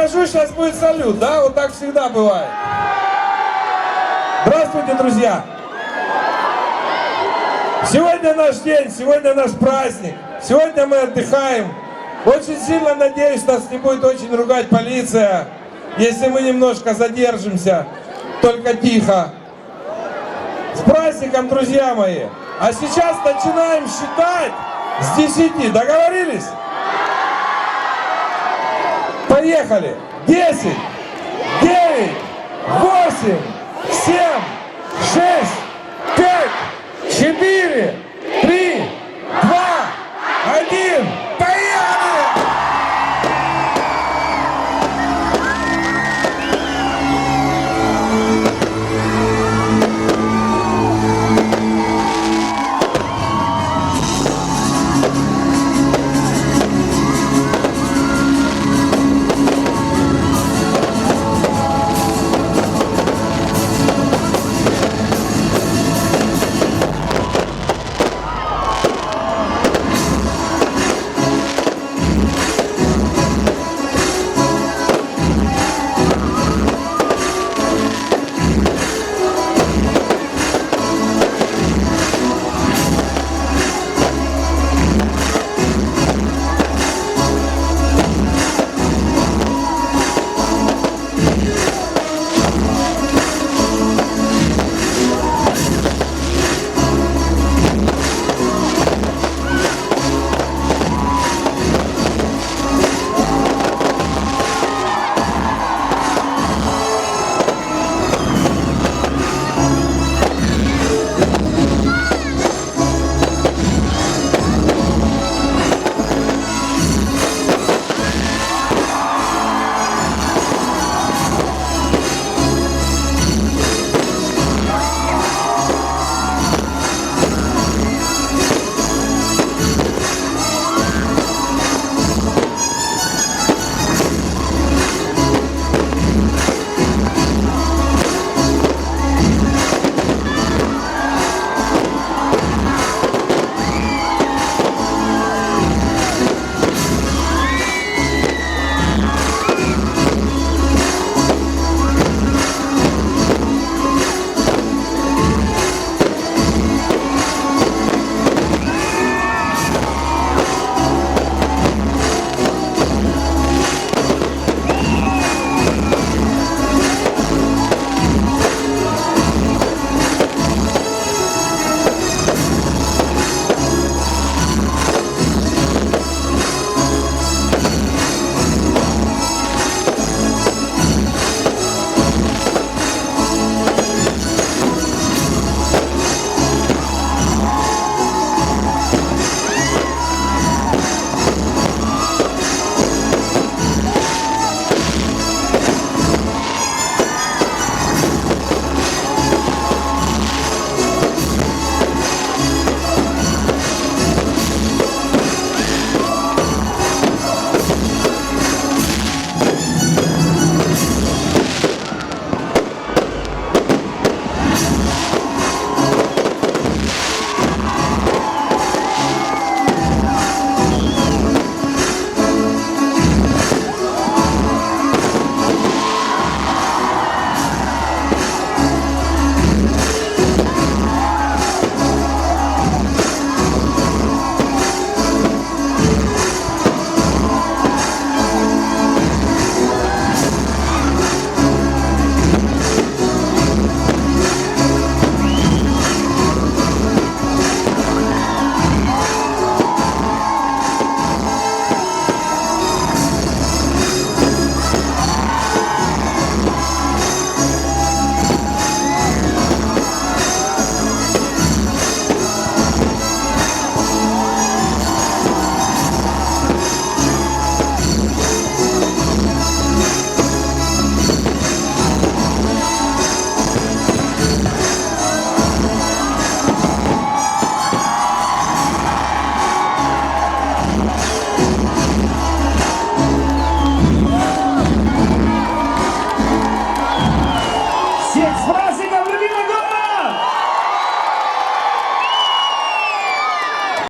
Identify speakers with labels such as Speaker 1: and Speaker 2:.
Speaker 1: подхожу, сейчас будет салют, да? Вот так всегда бывает. Здравствуйте, друзья! Сегодня наш день, сегодня наш праздник. Сегодня мы отдыхаем. Очень сильно надеюсь, нас не будет очень ругать полиция, если мы немножко задержимся. Только тихо. С праздником, друзья мои! А сейчас начинаем считать с 10. Договорились? Поехали! 10, 9, 8, 7,